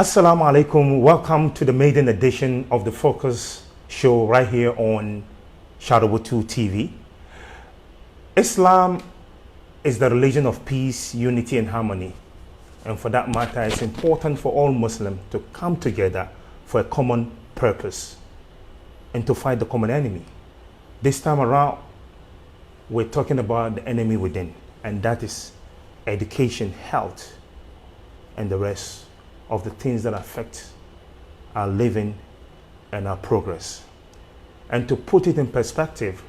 Assalamu alaikum. Welcome to the maiden edition of the Focus show right here on Shadow2 TV. Islam is the religion of peace, unity, and harmony. And for that matter, it's important for all Muslims to come together for a common purpose and to fight the common enemy. This time around, we're talking about the enemy within, and that is education, health, and the rest of the things that affect our living and our progress. And to put it in perspective,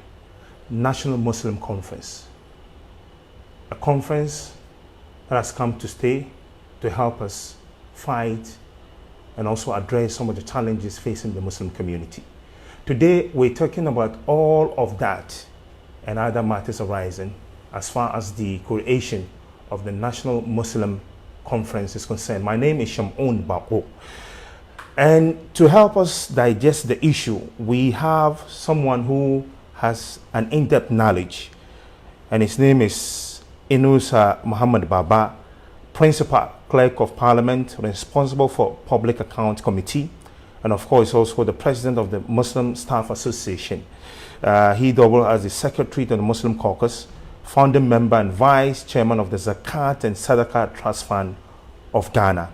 National Muslim Conference, a conference that has come to stay to help us fight and also address some of the challenges facing the Muslim community. Today, we're talking about all of that and other matters arising as far as the creation of the National Muslim Conference is concerned. My name is Shamun Bako. And to help us digest the issue, we have someone who has an in-depth knowledge, and his name is Inusah Muhammed Baba, Principal Clerk of Parliament, responsible for Public Account Committee, and of course also the President of the Muslim Staff Association. He doubled as the Secretary to the Muslim Caucus, founding member and Vice Chairman of the Zakat and Sadaqah Trust Fund of Ghana,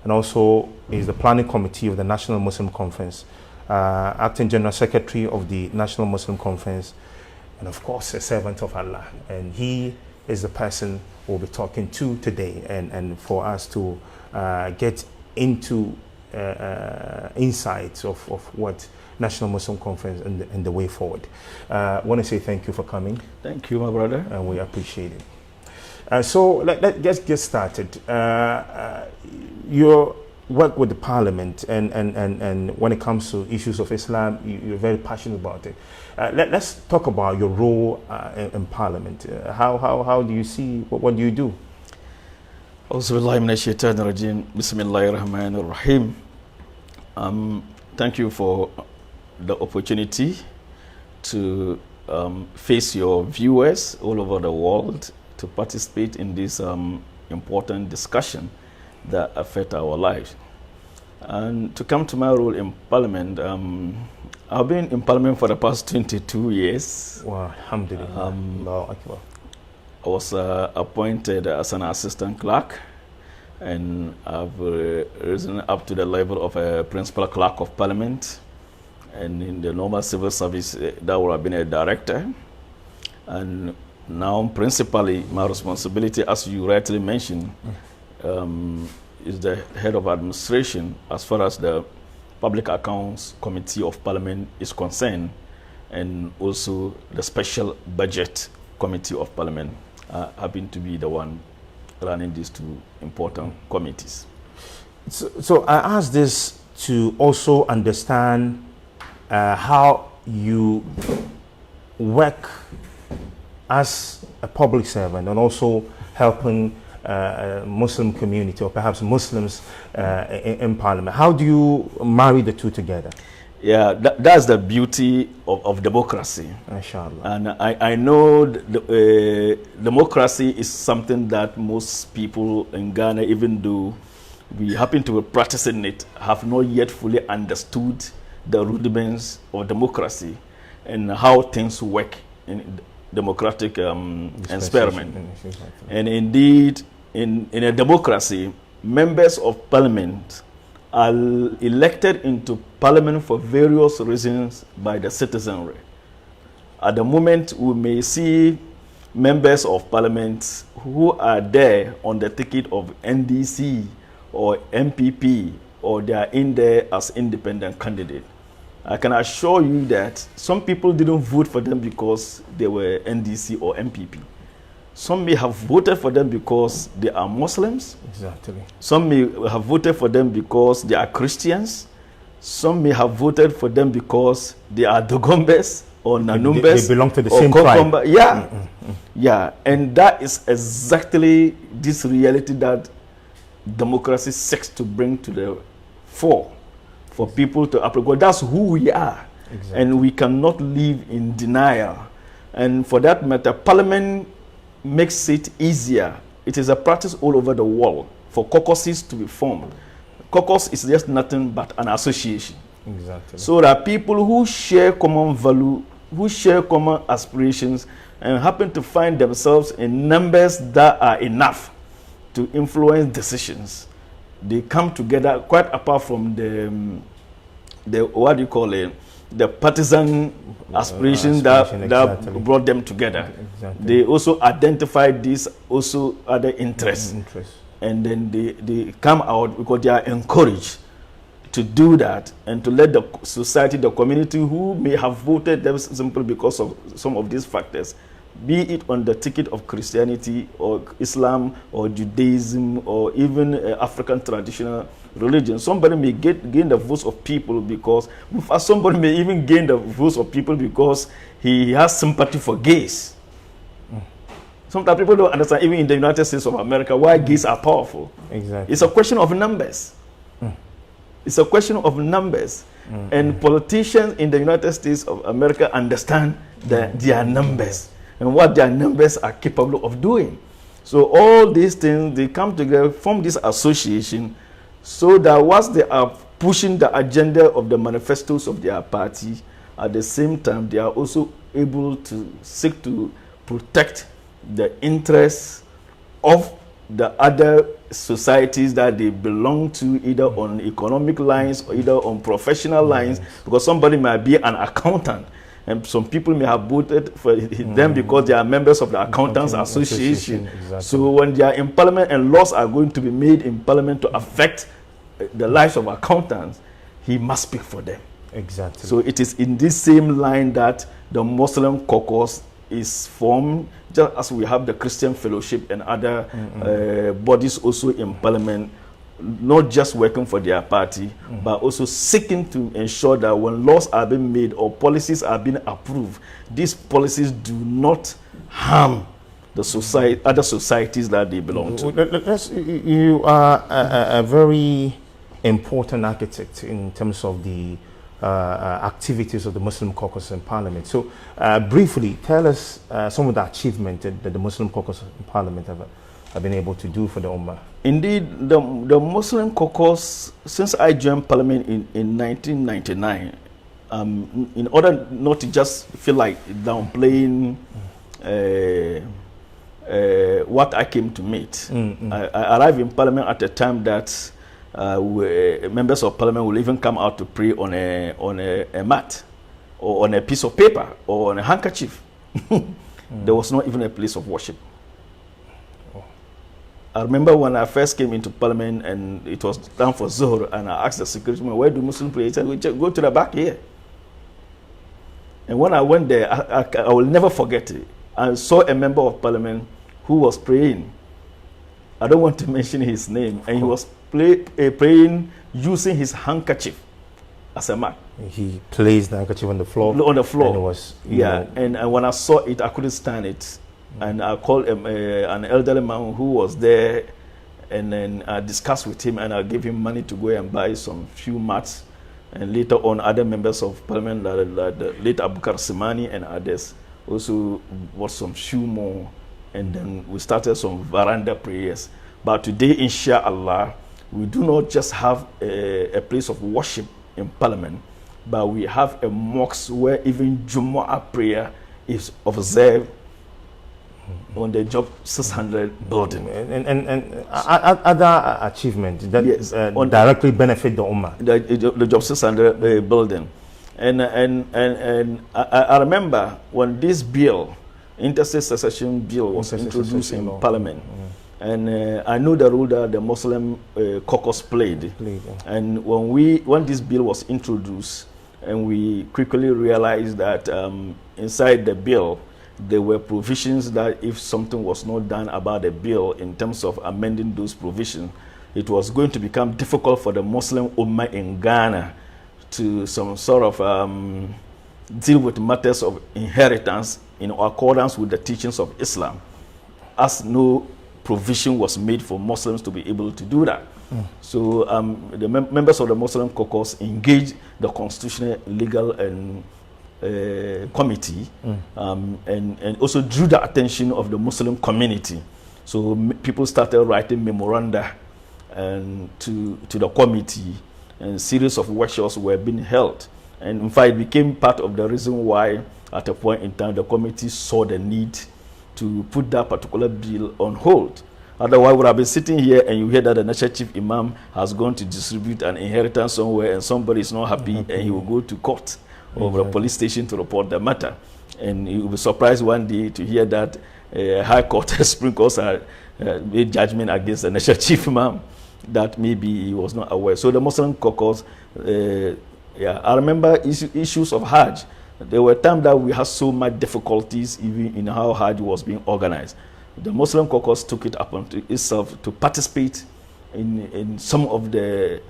and also is the Planning Committee of the National Muslim Conference, Acting General Secretary of the National Muslim Conference, and of course a servant of Allah. And he is the person we'll be talking to today, and for us to get into insights of what National Muslim Conference and the way forward. I want to say thank you for coming. Thank you, my brother. And we appreciate it. So let's get started. Your work with the Parliament and when it comes to issues of Islam, you're very passionate about it. Let's talk about your role in Parliament. How do you see, what do you do? Bismillahirrahmanirrahim. Thank you for the opportunity to face your viewers all over the world to participate in this important discussion that affect our lives. And to come to my role in Parliament, I've been in Parliament for the past 22 years. Wow, alhamdulillah. Allahu Akbar. I was appointed as an assistant clerk, and I've risen up to the level of a principal clerk of Parliament. And in the normal civil service, that would have been a director. And now, principally, my responsibility, as you rightly mentioned, is the head of administration as far as the Public Accounts Committee of Parliament is concerned, and also the Special Budget Committee of Parliament. I happen to be the one running these two important committees. So I asked this to also understand how you work as a public servant and also helping Muslim community, or perhaps Muslims in Parliament. How do you marry the two together? Yeah, that's the beauty of democracy. Inshallah. And I know democracy is something that most people in Ghana, even though we happen to be practicing it, have not yet fully understood the rudiments of democracy and how things work in democratic experiment. And indeed, in a democracy, members of parliament are elected into parliament for various reasons by the citizenry. At the moment, we may see members of parliament who are there on the ticket of NDC or MPP, or they are in there as independent candidate. I can assure you that some people didn't vote for them because they were NDC or MPP. Some may have voted for them because they are Muslims. Exactly. Some may have voted for them because they are Christians. Some may have voted for them because they are Dogombes or Nanumbes. They belong to the same tribe. Yeah. Yeah. And that is exactly this reality that democracy seeks to bring to the fore for people to appreciate. That's who we are. Exactly. And we cannot live in denial. And for that matter, Parliament makes it easier. It is a practice all over the world for caucuses to be formed. caucus is just nothing but an association. Exactly. So there are people who share common value, who share common aspirations, and happen to find themselves in numbers that are enough to influence decisions. They come together quite apart from the what do you call it, the partisan aspirations that exactly. brought them together. Exactly. They also identify these also other interests, and then they come out because they are encouraged to do that and to let the society, the community who may have voted them simply because of some of these factors, be it on the ticket of Christianity or Islam or Judaism or even African traditional religion. Somebody may gain the votes of people because, somebody may even gain the votes of people because he has sympathy for gays. Sometimes people don't understand, even in the United States of America, why gays are powerful. Exactly. It's a question of numbers. It's a question of numbers. And politicians in the United States of America understand their numbers and what their numbers are capable of doing. So all these things, they come together, form this association, so that once they are pushing the agenda of the manifestos of their party, at the same time, they are also able to seek to protect the interests of the other societies that they belong to, either on economic lines or either on professional lines, because somebody might be an accountant and some people may have voted for them because they are members of the Accountants Association. Exactly. So when they are in parliament and laws are going to be made in parliament to affect the lives of accountants, he must speak for them. Exactly. So it is in this same line that the Muslim caucus is formed, just as we have the Christian Fellowship and other bodies also in parliament, not just working for their party, but also seeking to ensure that when laws are being made or policies are being approved, these policies do not harm the society, other societies that they belong to. You are a very important architect in terms of the activities of the Muslim caucus in Parliament. So briefly, tell us some of the achievements that the Muslim caucus in Parliament have been able to do for the Ummah. Indeed, the Muslim caucus, since I joined Parliament in 1999, in order not to just feel like downplaying what I came to meet, I arrived in Parliament at a time that members of Parliament will even come out to pray on a mat or on a piece of paper or on a handkerchief. There was not even a place of worship. I remember when I first came into Parliament and it was time for Zuhr, and I asked the security man, where do Muslims pray? He said, we just go to the back here. And when I went there, I will never forget it. I saw a member of Parliament who was praying. I don't want to mention his name. And he was praying using his handkerchief as a mat. He placed the handkerchief on the floor. On the floor. And it was, and when I saw it, I couldn't stand it. And I called an elderly man who was there, and then I discussed with him, and I gave him money to go and buy some few mats. And later on, other members of Parliament, like the late Abubakar Simani and others, also bought some few more. And then we started some veranda prayers. But today, inshallah, we do not just have a place of worship in Parliament, but we have a mosque where even Jumu'ah prayer is observed on the Job 600 building. And other achievements that directly benefit the Ummah. The Job 600 building. And I remember when this bill, interstate succession bill, was introduced in Parliament. And I know the role that the Muslim caucus played. And when this bill was introduced, and we quickly realized that inside the bill, there were provisions that if something was not done about the bill in terms of amending those provisions, it was going to become difficult for the Muslim Ummah in Ghana to some sort of deal with matters of inheritance in accordance with the teachings of Islam, as no provision was made for Muslims to be able to do that. So the members of the Muslim caucus engaged the Constitutional, Legal and Committee and also drew the attention of the Muslim community. So people started writing memoranda and to the committee, and series of workshops were being held. And in fact, it became part of the reason why at a point in time the committee saw the need to put that particular bill on hold. Otherwise, we would have been sitting here and you hear that the national chief imam has gone to distribute an inheritance somewhere and somebody is not happy and he will go to court or the police station to report the matter. And you will be surprised one day to hear that High Court, Supreme Court made judgment against the national chief imam that maybe he was not aware. So the Muslim caucus, I remember issues of Hajj. There were times that we had so much difficulties even in how Hajj was being organized. The Muslim caucus took it upon itself to participate in some of the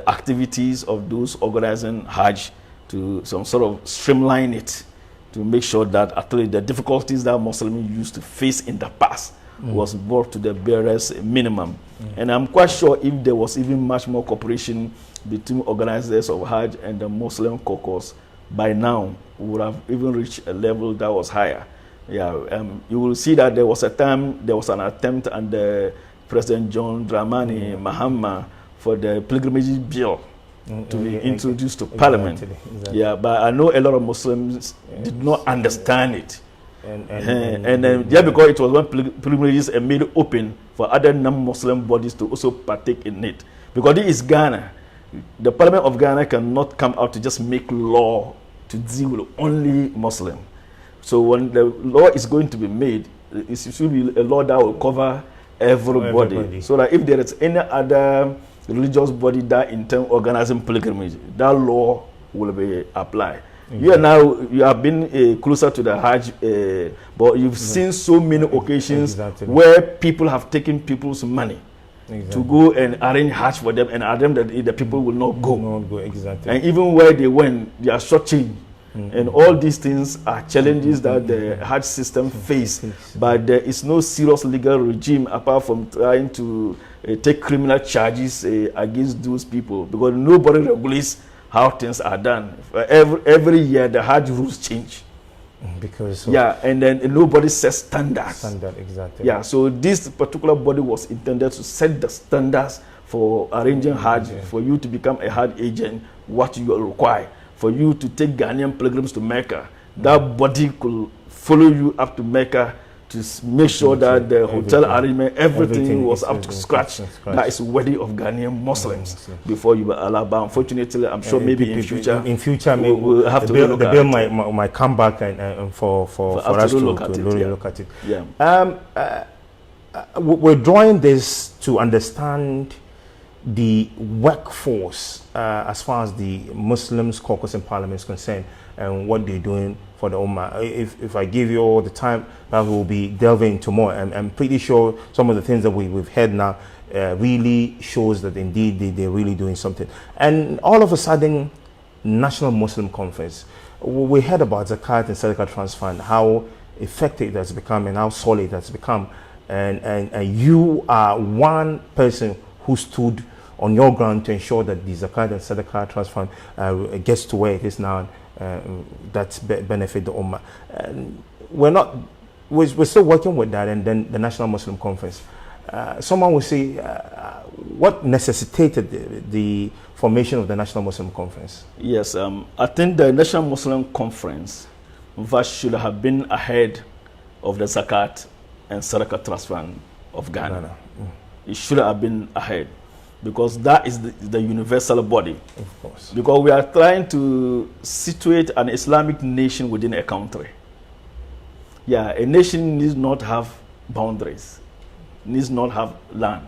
activities of those organizing Hajj to some sort of streamline it, to make sure that at least the difficulties that Muslims used to face in the past was brought to the barest minimum. And I'm quite sure if there was even much more cooperation between organizers of Hajj and the Muslim caucus, by now we would have even reached a level that was higher. You will see that there was a time, there was an attempt under President John Dramani Mahama for the pilgrimage bill to be introduced to Parliament. Exactly. But I know a lot of Muslims did not understand it. And then because it was when pilgrimages are made open for other non-Muslim bodies to also partake in it. Because this is Ghana. The Parliament of Ghana cannot come out to just make law to deal with only Muslim. So when the law is going to be made, it should be a law that will cover everybody. So that if there is any other religious body that intend organizing pilgrimage, that law will be applied. You have been closer to the Hajj, but you've seen so many occasions where people have taken people's money to go and arrange Hajj for them, and arrange that the people will not go. And even where they went, they are shortchanged. And all these things are challenges that the Hajj system face, but there is no serious legal regime apart from trying to take criminal charges against those people, because nobody regulates how things are done. Every year the Hajj rules change. Because and then nobody sets standards. So this particular body was intended to set the standards for arranging Hajj, for you to become a Hajj agent, what you require. For you to take Ghanaian pilgrims to Mecca, that body could follow you up to Mecca to make sure that the hotel arrangement, everything was up to scratch. That is worthy of Ghanaian Muslims before you were allowed. But unfortunately, I'm sure maybe in future, we'll have to look at it. The bill might come back and for us to look at it. We're drawing this to understand the workforce as far as the Muslims caucus in Parliament is concerned, and what they're doing for the Ummah. If I give you all the time, that will be delving into more. I'm pretty sure some of the things that we've heard now really shows that indeed they're really doing something. And all of a sudden, National Muslim Conference, we heard about Zakat and Sadaqah Trust Fund, how effective it has become and how solid it has become. And you are one person who stood on your ground to ensure that the Zakat and Sadaqah Trust Fund gets to where it is now. That's benefit the Ummah. We're still working with that, and then the National Muslim Conference. Someone will say, what necessitated the formation of the National Muslim Conference? Yes, I think the National Muslim Conference should have been ahead of the Zakat and Sadaqah Trust Fund of Ghana. It should have been ahead, because that is the universal body. Of course. Because we are trying to situate an Islamic nation within a country. A nation needs not have boundaries, needs not have land.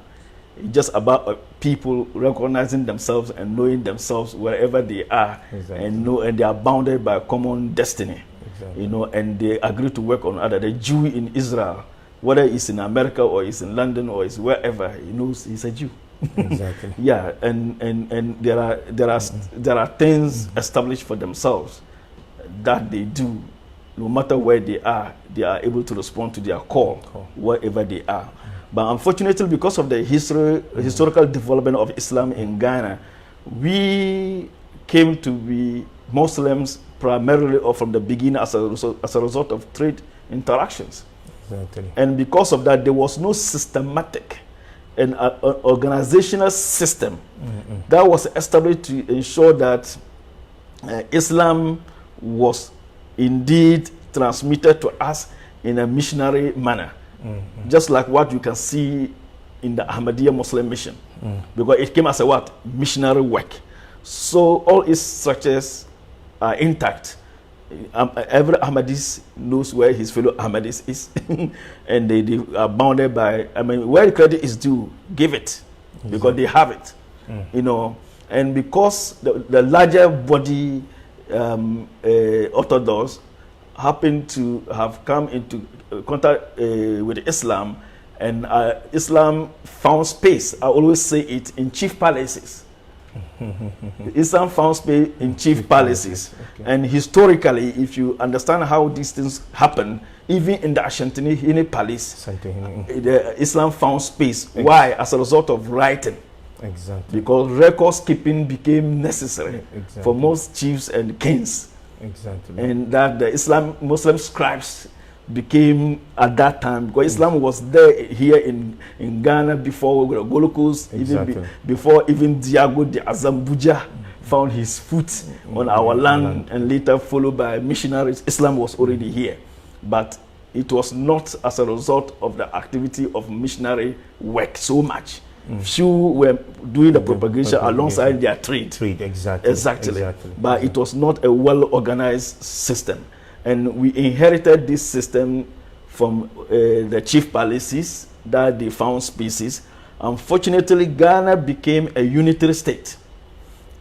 It's just about people recognizing themselves and knowing themselves wherever they are, and they are bounded by a common destiny. And they agree to work on other. The Jew in Israel, whether it's in America or it's in London or it's wherever, he knows he's a Jew. And there are things established for themselves that they do. No matter where they are able to respond to their call, wherever they are. But unfortunately, because of the historical development of Islam in Ghana, we came to be Muslims primarily or from the beginning as a result of trade interactions. And because of that, there was no systematic an organizational system that was established to ensure that Islam was indeed transmitted to us in a missionary manner, just like what you can see in the Ahmadiyya Muslim mission, because it came as a what? Missionary work. So all its structures are intact. Every Ahmadis knows where his fellow Ahmadis is, and they are bounded by, I mean, where the credit is due, give it, because they have it, you know. And because the larger body Orthodox happen to have come into contact with Islam, and Islam found space, I always say it, in chief palaces. Islam found space in chief palaces. Okay. And historically, if you understand how these things happen, even in the Ashantini Palace, Islam found space. Exactly. Why? As a result of writing. Exactly. Because records keeping became necessary for most chiefs and kings. Exactly. And that the Muslim scribes became at that time, because Islam was there here in Ghana before Golokos, even before even Diago de Azambuja found his foot on our land, and later followed by missionaries. Islam was already here, but it was not as a result of the activity of missionary work so much. Few were doing the propagation alongside their trade. Exactly. But it was not a well-organized system. And we inherited this system from the chief palaces that they found spaces. Unfortunately, Ghana became a unitary state.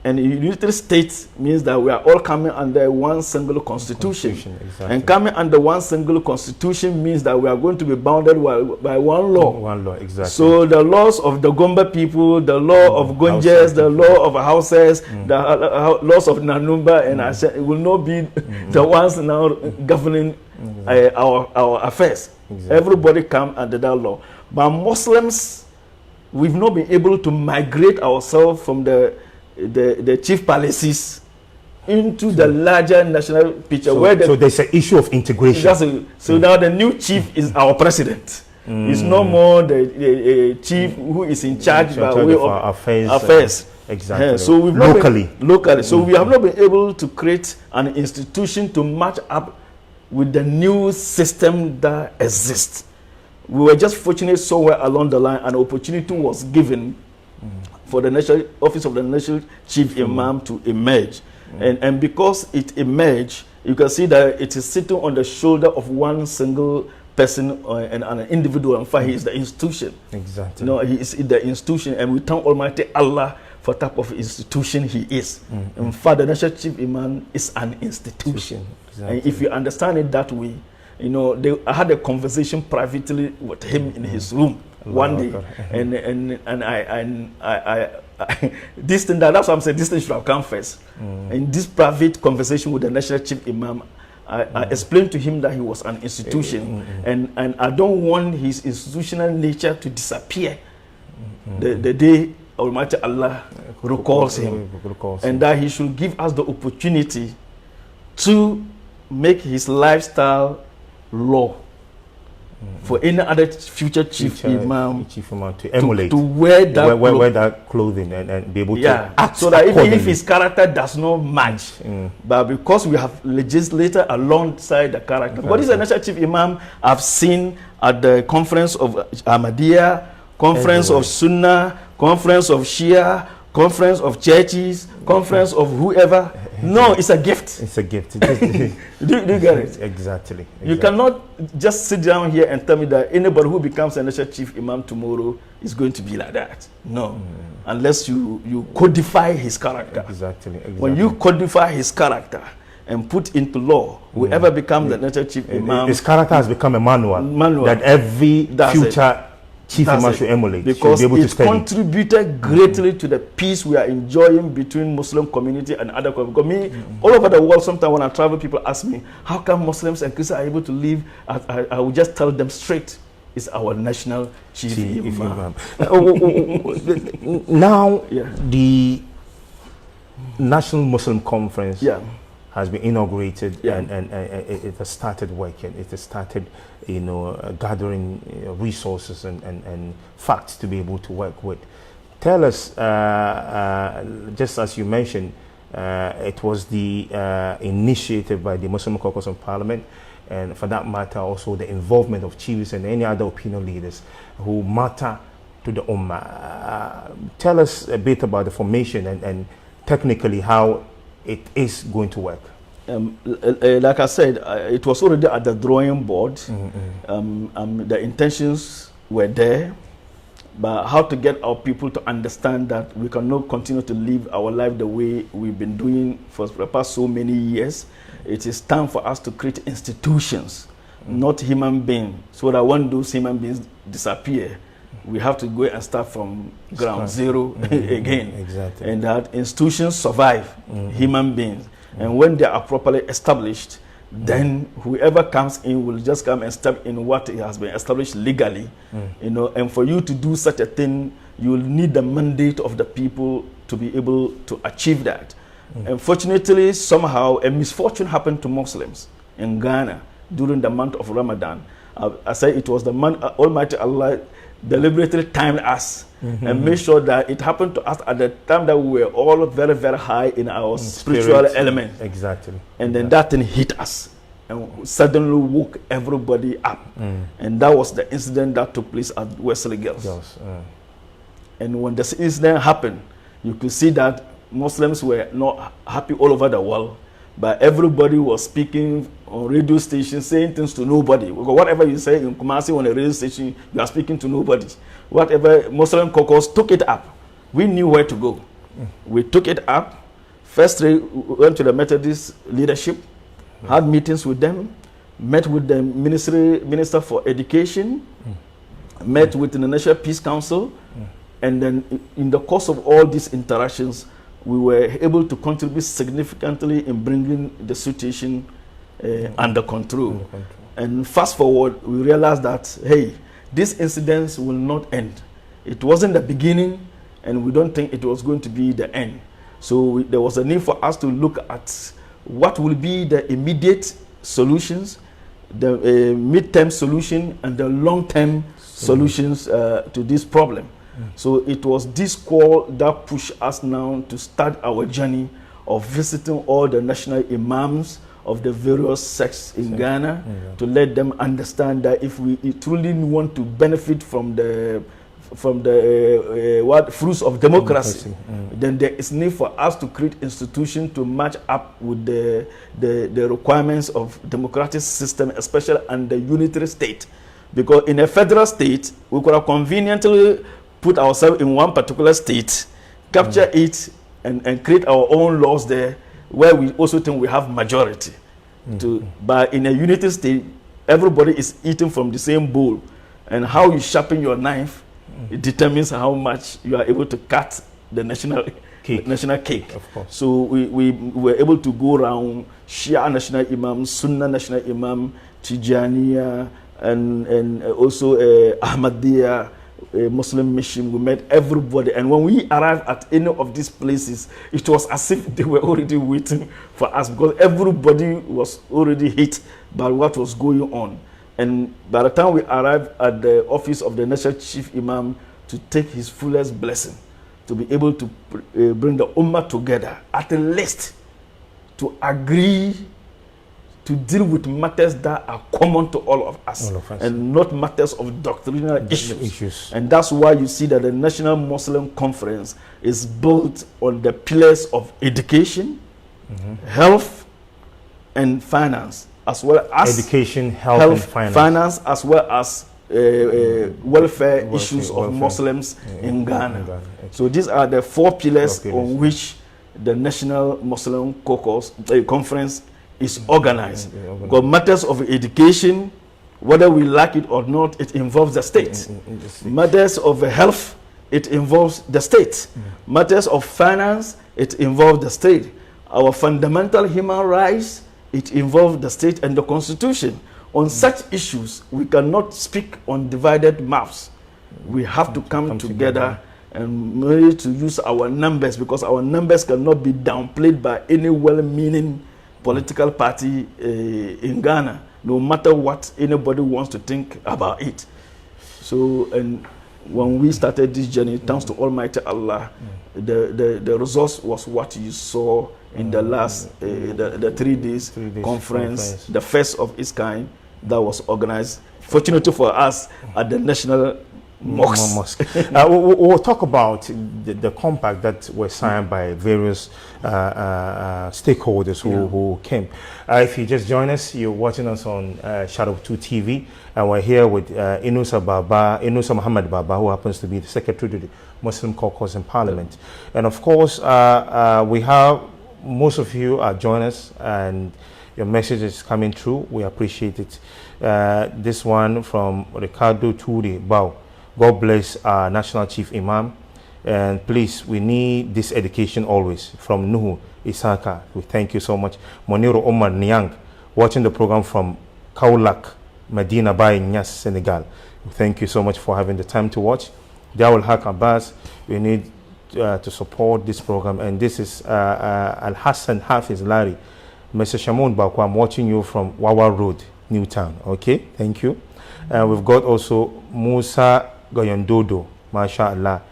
And a unitary state means that we are all coming under one single constitution. And coming under one single constitution means that we are going to be bounded by one law. One law, exactly. So the laws of the Gomba people, the law of Gonjes, the law of Hausas, the laws of Nanumba and Asha will not be the ones now governing our affairs. Everybody come under that law. But Muslims, we've not been able to migrate ourselves from the chief palaces into the larger national picture. So there's an issue of integration. So now the new chief is our president. It's no more the chief who is in charge by way of affairs. Exactly. So we've locally. So we have not been able to create an institution to match up with the new system that exists. We were just fortunate somewhere along the line, an opportunity was given for the national office of the national chief imam to emerge. And because it emerged, you can see that it is sitting on the shoulder of one single person and an individual. In fact, he is the institution. Exactly. No, he is the institution, and we thank Almighty Allah for the type of institution he is. In fact, the national chief imam is an institution. Exactly. And if you understand it that way, you know, I had a conversation privately with him in his room one day, and I this thing, that's why I'm saying this thing should have come first. In this private conversation with the national chief imam, I explained to him that he was an institution, and I don't want his institutional nature to disappear the day Almighty Allah recalls him, and that he should give us the opportunity to make his lifestyle law for any other future chief imam to emulate, to wear that clothing and be able to act so that even if his character does not match, but because we have legislated alongside the character. What is the national chief imam I've seen at the conference of Ahmadiyya, conference of Sunnah, conference of Shia, conference of churches, conference of whoever? No, it's a gift. It's a gift. do you get it? Exactly. You cannot just sit down here and tell me that anybody who becomes a national chief imam tomorrow is going to be like that. No, unless you codify his character. Exactly. When you codify his character and put into law, whoever becomes the national chief imam, his character has become a manual that every future chief imam should emulate, because should be able it contributed greatly to the peace we are enjoying between Muslim community and other communities. Because all over the world, sometimes when I travel, people ask me, how come Muslims and Christians are able to live? I will just tell them straight, it's our national chief imam. Now, the National Muslim Conference has been inaugurated, Yeah. and it has started working. It has started, gathering resources and facts to be able to work with. Tell us, just as you mentioned, it was the initiative by the Muslim Caucus of Parliament, and for that matter also the involvement of chiefs and any other opinion leaders who matter to the Ummah. Tell us a bit about the formation and technically how it is going to work. Like I said, it was already at the drawing board. The intentions were there, but how to get our people to understand that we cannot continue to live our life the way we've been doing for the past so many years. It is time for us to create institutions, not human beings, so that when those human beings disappear, we have to go and start from ground zero again. Exactly. And that institutions survive human beings. And when they are properly established, then whoever comes in will just come and step in what has been established legally. And for you to do such a thing, you will need the mandate of the people to be able to achieve that. Unfortunately, somehow a misfortune happened to Muslims in Ghana during the month of Ramadan. I say it was the month Almighty Allah deliberately timed us and made sure that it happened to us at the time that we were all very, very high in our spiritual element. Exactly. And then that thing hit us and suddenly woke everybody up. And that was the incident that took place at Wesley Girls. And when this incident happened, you could see that Muslims were not happy all over the world, but everybody was speaking on radio stations, saying things to nobody. Because whatever you say in Kumasi on a radio station, you are speaking to nobody. Whatever Muslim caucus took it up. We knew where to go. We took it up. First, we went to the Methodist leadership, had meetings with them, met with the Minister for Education, met with the National Peace Council, and then in the course of all these interactions, we were able to contribute significantly in bringing the situation under control. And fast forward, we realized that, hey, these incidents will not end. It wasn't the beginning, and we don't think it was going to be the end. So there was a need for us to look at what will be the immediate solutions, the mid-term solution, and the long-term solutions to this problem. So it was this call that pushed us now to start our journey of visiting all the national imams of the various sects in Ghana to let them understand that if we truly want to benefit from the fruits of democracy, then there is need for us to create institutions to match up with the requirements of democratic system, especially under unitary state. Because in a federal state, we could have conveniently put ourselves in one particular state, capture it, and create our own laws there, where we also think we have majority. But in a unity state, everybody is eating from the same bowl, and how you sharpen your knife, it determines how much you are able to cut the national cake. Of course. So we were able to go around Shia national imam, Sunnah national imam, Tijaniya, and also Ahmadiyya, Muslim mission. We met everybody, and when we arrived at any of these places, it was as if they were already waiting for us, because everybody was already hit by what was going on. And by the time we arrived at the office of the National Chief Imam to take his fullest blessing, to be able to bring the Ummah together, at least to agree to deal with matters that are common to all of us, and not matters of doctrinal issues. And that's why you see that the National Muslim Conference is built on the pillars of education, health, and finance, as well as education, health, and finance, as well as welfare issues of Muslims in Ghana. So these are the four pillars on which the National Muslim Caucus Conference is organized. Because matters of education, whether we like it or not, it involves the state. Matters of health, it involves the state. Matters of finance, it involves the state. Our fundamental human rights, it involves the state and the constitution. On such issues, we cannot speak on divided mouths. We have to come together and merely to use our numbers, because our numbers cannot be downplayed by any well-meaning political party in Ghana, no matter what anybody wants to think about it. So, and when we started this journey, thanks to Almighty Allah, the results was what you saw in the last the 3 days conference, the first of its kind that was organized. Fortunately for us, at the National Mosque. We'll talk about the compact that was signed by various stakeholders who came. If you just join us, you're watching us on Shadow 2 TV, and we're here with Inusah Muhammed Baba, who happens to be the Secretary to the Muslim Caucus in Parliament. And of course, we have most of you are joining us, and your message is coming through. We appreciate it. This one from Ricardo Turi Bao. God bless our National Chief Imam, and please, we need this education always. From Nuhu Isaka, we thank you so much. Moniro Omar Niang, watching the program from Kaulak, Medina Bay, Nias, Senegal. We thank you so much for having the time to watch. Dawul Haq Abbas, we need to support this program, and this is Al Hassan Hafiz Lari. Mr. Shamun Bako, I'm watching you from Wawa Road, Newtown. Okay, thank you. We've got also Musa Goyondodo, mashallah.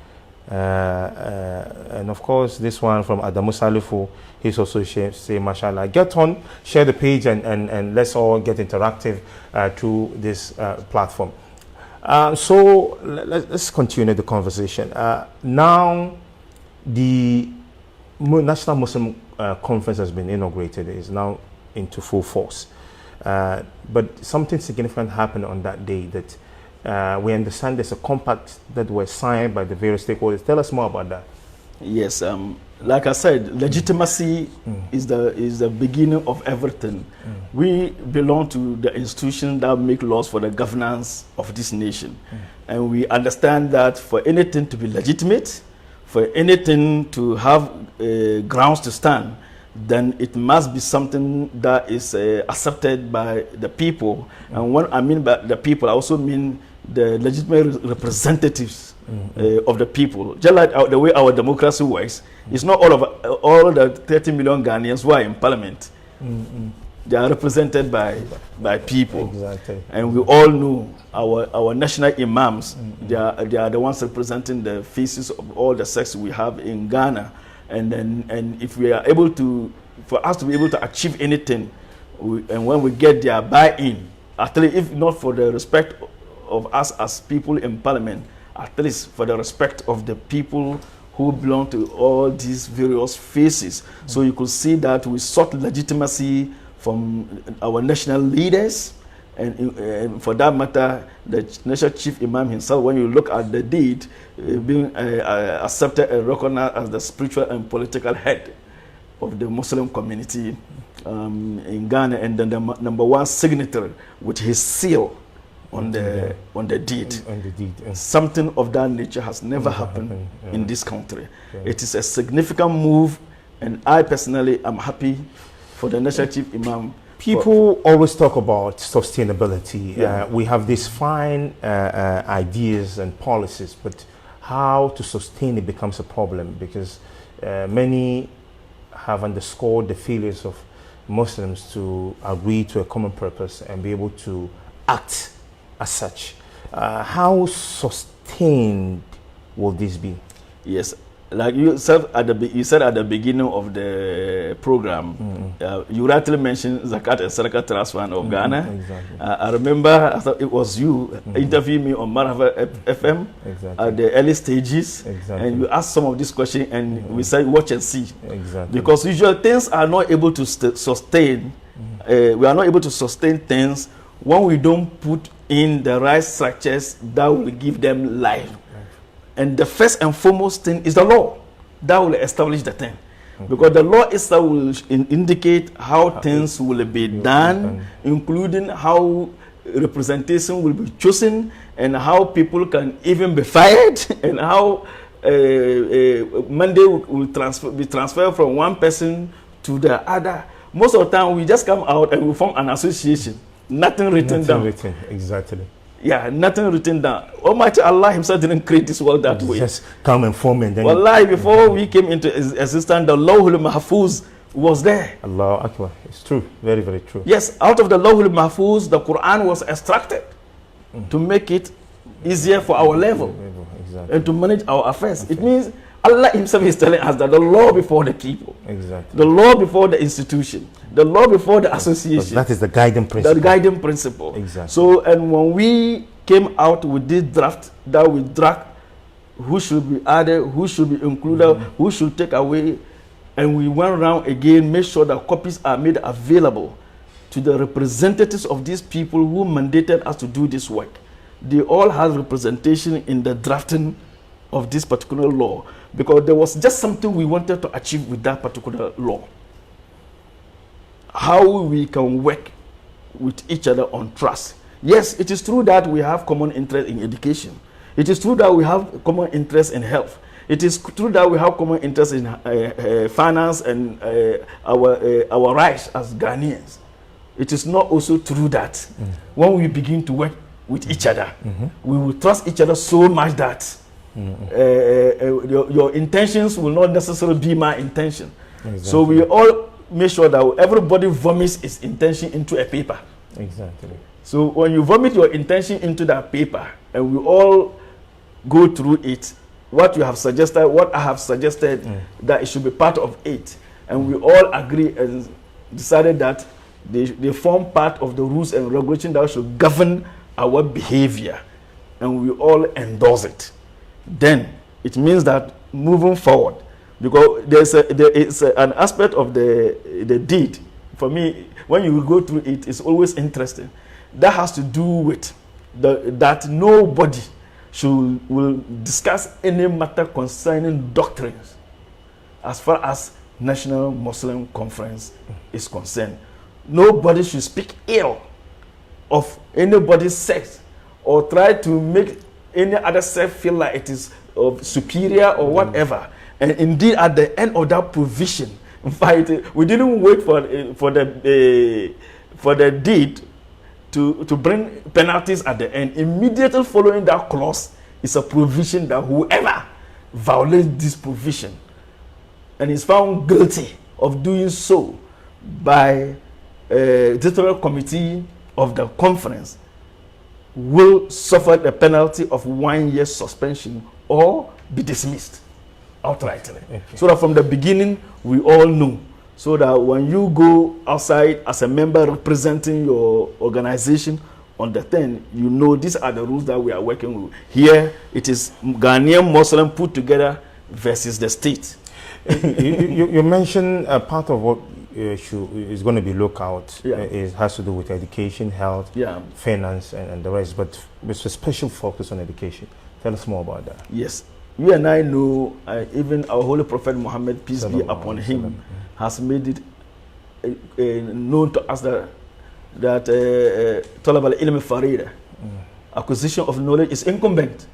And of course, this one from Adamu Salifu, he's also say mashallah. Get on, share the page, and let's all get interactive through this platform. So let's continue the conversation. Now, the National Muslim Conference has been inaugurated. It is now into full force. But something significant happened on that day that we understand there's a compact that was signed by the various stakeholders. Tell us more about that. Yes, like I said, legitimacy is the beginning of everything. We belong to the institution that make laws for the governance of this nation. And we understand that for anything to be legitimate, for anything to have grounds to stand, then it must be something that is accepted by the people. And when I mean by the people, I also mean the legitimate representatives of the people. Just like the way our democracy works, it's not all the 30 million Ghanaians who are in parliament. They are represented by people. Exactly. And we all know our national imams, they are the ones representing the faces of all the sects we have in Ghana. And if we are able to, for us to be able to achieve anything, and when we get their buy-in, at least if not for the respect of us as people in parliament, at least for the respect of the people who belong to all these various faces. So you could see that we sought legitimacy from our national leaders, and for that matter, the national chief imam himself, when you look at the deed, being accepted and recognized as the spiritual and political head of the Muslim community in Ghana, and then the #1 signatory with his seal on the deed. Something of that nature has never happened in this country. It is a significant move, and I personally am happy for the national chief imam. People always talk about sustainability. We have these fine ideas and policies, but how to sustain it becomes a problem, because many have underscored the failures of Muslims to agree to a common purpose and be able to act as such. How sustained will this be? Yes. Like you said at the beginning of the program, you rightly mentioned Zakat and Sadaqah Trust Fund of Ghana. Exactly. I remember, I thought it was you interviewing me on Marhaba FM at the early stages, and you asked some of these questions, and we said watch and see. Because usually things are not able to sustain. We are not able to sustain things when we don't put in the right structures that will give them life. And the first and foremost thing is the law that will establish the thing. Because the law itself will indicate how things will be done, including how representation will be chosen, and how people can even be fired, and how mandate will be transferred from one person to the other. Most of the time, we just come out and we form an association. Nothing written down. Exactly. Yeah, nothing written down. Almighty Allah himself didn't create this world that way. Just come and form, and then... Wallahi, before we came into existence, the Lawhul Mahfuz was there. Allah Akbar. It's true. Very, very true. Yes, out of the Lawhul Mahfuz, the Quran was extracted to make it easier for our level Exactly. and to manage our affairs. It means Allah himself is telling us that the law before the people, Exactly. the law before the institution, the law before the association. That is the guiding principle. The guiding principle. Exactly. So, and when we came out with this draft that we draft, who should be added, who should be included, who should take away, and we went around again, make sure that copies are made available to the representatives of these people who mandated us to do this work. They all have representation in the drafting of this particular law, because there was just something we wanted to achieve with that particular law. How we can work with each other on trust. Yes, it is true that we have common interest in education. It is true that we have common interest in health. It is true that we have common interest in finance and our rights as Ghanaians. It is not also true that when we begin to work with each other, we will trust each other so much that your intentions will not necessarily be my intention. Exactly. So we all make sure that everybody vomits its intention into a paper. Exactly. So when you vomit your intention into that paper and we all go through it, what you have suggested, what I have suggested, that it should be part of it, and we all agree and decided that they form part of the rules and regulations that should govern our behavior, and we all endorse it. Then it means that moving forward, because there is an aspect of the deed, for me, when you go through it, it's always interesting. That has to do with that nobody will discuss any matter concerning doctrines as far as National Muslim Conference is concerned. Nobody should speak ill of anybody's sex or try to make any other sex feel like it is superior or whatever. And indeed, at the end of that provision, in fact, we didn't wait for the deed to bring penalties at the end. Immediately following that clause is a provision that whoever violates this provision and is found guilty of doing so by a district committee of the conference will suffer the penalty of 1 year suspension or be dismissed outrightly. Okay. So that from the beginning we all know, so that when you go outside as a member representing your organization on the 10th, you know these are the rules that we are working with. Here it is Ghanaian Muslim put together versus the state. you mentioned a part of what is going to be looked out. It has to do with education, health, finance, and the rest, but with a special focus on education. Tell us more about that. Yes. You and I know, even our Holy Prophet Muhammed, peace be upon him, has made it known to us that talab al-ilm farida, acquisition of knowledge is incumbent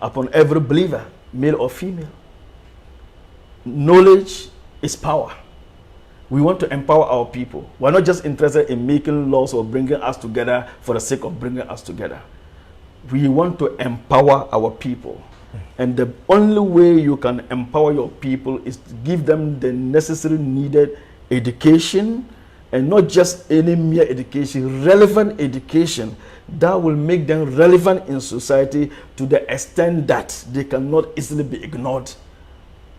upon every believer, male or female. Knowledge is power. We want to empower our people. We're not just interested in making laws or bringing us together for the sake of bringing us together. We want to empower our people. And the only way you can empower your people is to give them the necessary needed education, and not just any mere education, relevant education that will make them relevant in society to the extent that they cannot easily be ignored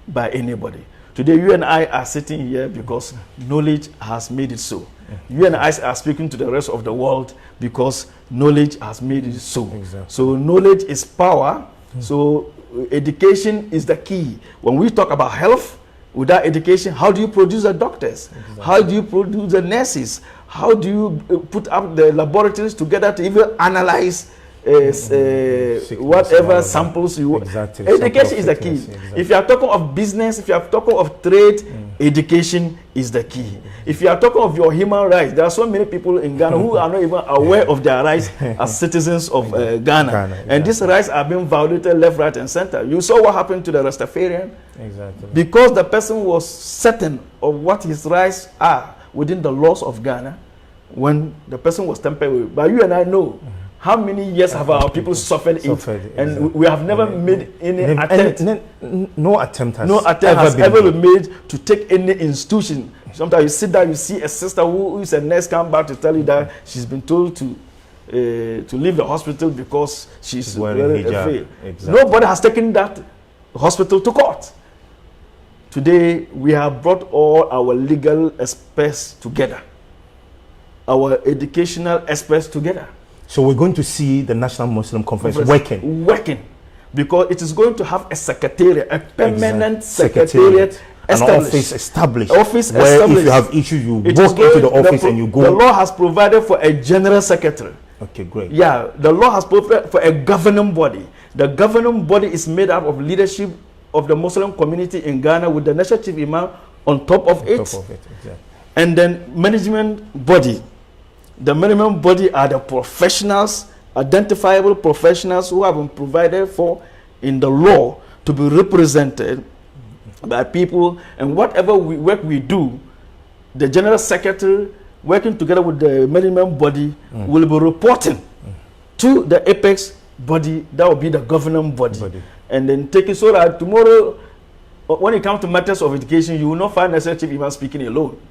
by anybody. Today, you and I are sitting here because knowledge has made it so. You and I are speaking to the rest of the world because knowledge has made it so. Exactly. So knowledge is power. So education is the key. When we talk about health, without education, how do you produce the doctors? Exactly. How do you produce the nurses? How do you put up the laboratories together to even analyze whatever samples you want? Exactly. Education is the key. Exactly. If you are talking of business, if you are talking of trade, education is the key. If you are talking of your human rights, there are so many people in Ghana who are not even aware of their rights as citizens of Ghana. And these rights are being violated left, right, and center. You saw what happened to the Rastafarian. Exactly. Because the person was certain of what his rights are within the laws of Ghana, when the person was tampered with. But you and I know How many years have our people suffered it? Exactly. And we have never made any attempt. No attempt has ever been made to take any institution. Sometimes you sit down, you see a sister who is a nurse come back to tell you that she's been told to leave the hospital because she's wearing hijab. Exactly. Nobody has taken that hospital to court. Today, we have brought all our legal experts together, our educational experts together. So we're going to see the National Muslim Conference working. Because it is going to have a secretariat, a permanent secretariat, an office established. Where if you have issues, you walk into the office and you go. The law has provided for a general secretary. Okay, great. Yeah, the law has provided for a governing body. The governing body is made up of leadership of the Muslim community in Ghana with the National Chief Imam on top of it. Exactly. And then management body. The management body are the professionals, identifiable professionals who have been provided for in the law to be represented by people. And whatever work we do, the general secretary working together with the management body will be reporting to the apex body, that will be the governing body. And then take it so that tomorrow, when it comes to matters of education, you will not find the Chief Imam speaking alone.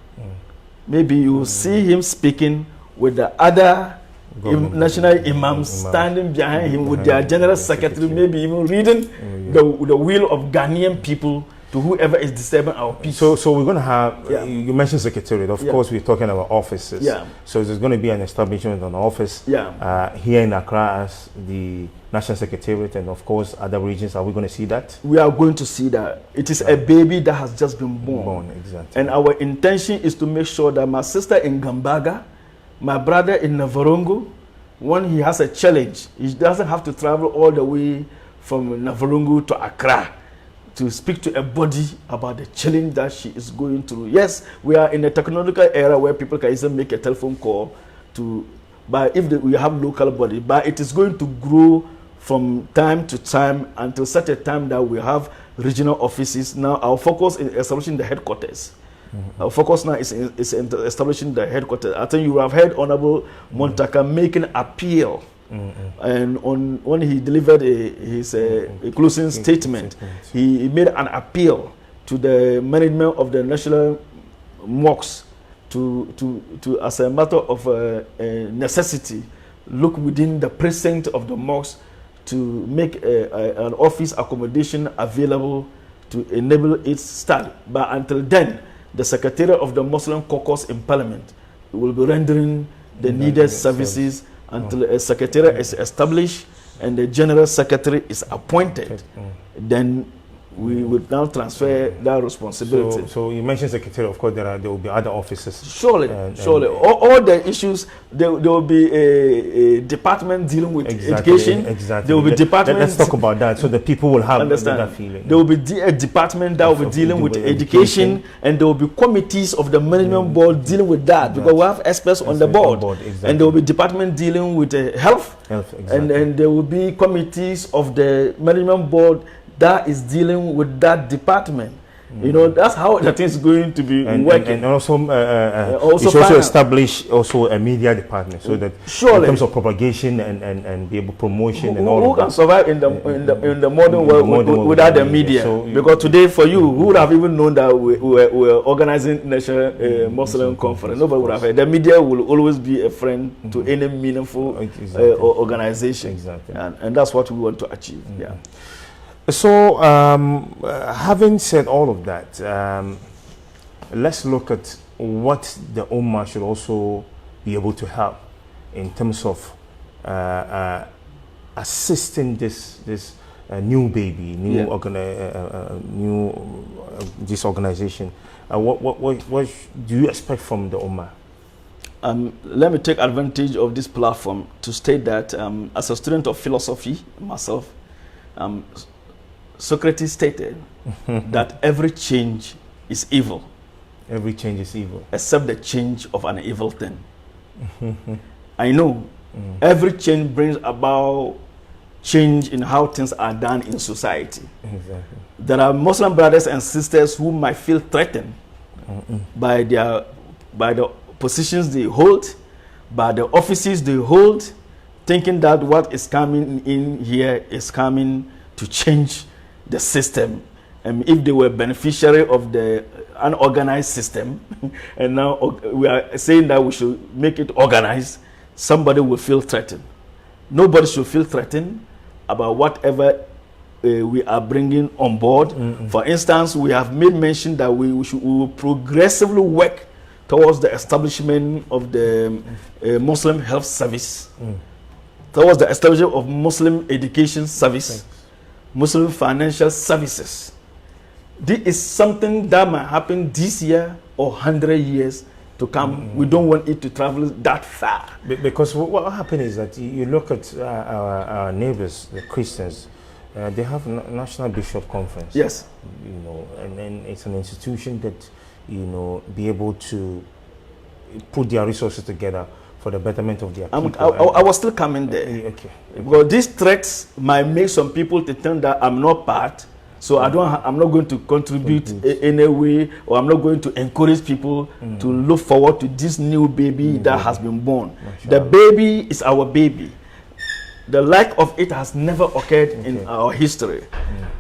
Maybe you will see him speaking with the other national imams standing behind him with their general secretary, maybe even reading the will of Ghanaian people to whoever is disturbing our peace. So we're going to have, you mentioned secretariat, of course we're talking about offices. So there's going to be an establishment of an office here in Accra as the National Secretariat, and of course other regions. Are we going to see that? We are going to see that. It is a baby that has just been born. Exactly. And our intention is to make sure that my sister in Gambaga, my brother in Navarongo, when he has a challenge, he doesn't have to travel all the way from Navarongo to Accra to speak to a body about the challenge that she is going through. Yes, we are in a technological era where people can easily make a telephone call to, but if we have local body, but it is going to grow from time to time until such a time that we have regional offices. Now our focus is establishing the headquarters. Our focus now is establishing the headquarters. I think you have heard Honorable Montaka making appeal. And when he delivered his closing statement, he made an appeal to the management of the national mosques to as a matter of necessity, look within the precinct of the mosque to make an office accommodation available to enable its start. But until then, the Secretary of the Muslim Caucus in Parliament will be rendering the needed services until a secretary is established and the general secretary is appointed. Then we would now transfer that responsibility. So you mentioned secretary. Of course, there will be other offices. Surely. All the issues. There will be a department dealing with education. There will be department. Let's talk about that, so the people will have that feeling. There will be a department that will be dealing with education, and there will be committees of the management board dealing with that, because we have experts on the board. And there will be department dealing with health. And there will be committees of the management board that is dealing with that department. You know, that's how the thing is going to be working. And also establish also a media department, so that in terms of propagation and be able promotion and all who of that. Can survive in the modern world without the media? So because today, for you, who would have even known that we were organizing National Muslim Conference? Nobody would have heard. The media will always be a friend to any meaningful organization. And that's what we want to achieve. So, having said all of that, let's look at what the Ummah should also be able to help in terms of assisting this new baby, this organization. What do you expect from the Ummah? Let me take advantage of this platform to state that as a student of philosophy, myself, Socrates stated that every change is evil. Every change is evil. Except the change of an evil thing. I know every change brings about change in how things are done in society. There are Muslim brothers and sisters who might feel threatened by the positions they hold, by the offices they hold, thinking that what is coming in here is coming to change the system. And if they were beneficiary of the unorganized system, and now we are saying that we should make it organized, somebody will feel threatened. Nobody should feel threatened about whatever we are bringing on board. For instance, we have made mention that we will progressively work towards the establishment of the Muslim Health Service, towards the establishment of Muslim Education Service, Muslim Financial Services. This is something that might happen this year or 100 years to come. We don't want it to travel that far. Because what happened is that you look at our neighbors, the Christians, they have National Bishop Conference. Yes. You know, and then it's an institution that, you know, be able to put their resources together for the betterment of their people. I was still coming there. Okay. Because these threats might make some people to think that I'm not part, so I'm not going to contribute in a way, or I'm not going to encourage people to look forward to this new baby that has been born. The baby is our baby. The like of it has never occurred in our history.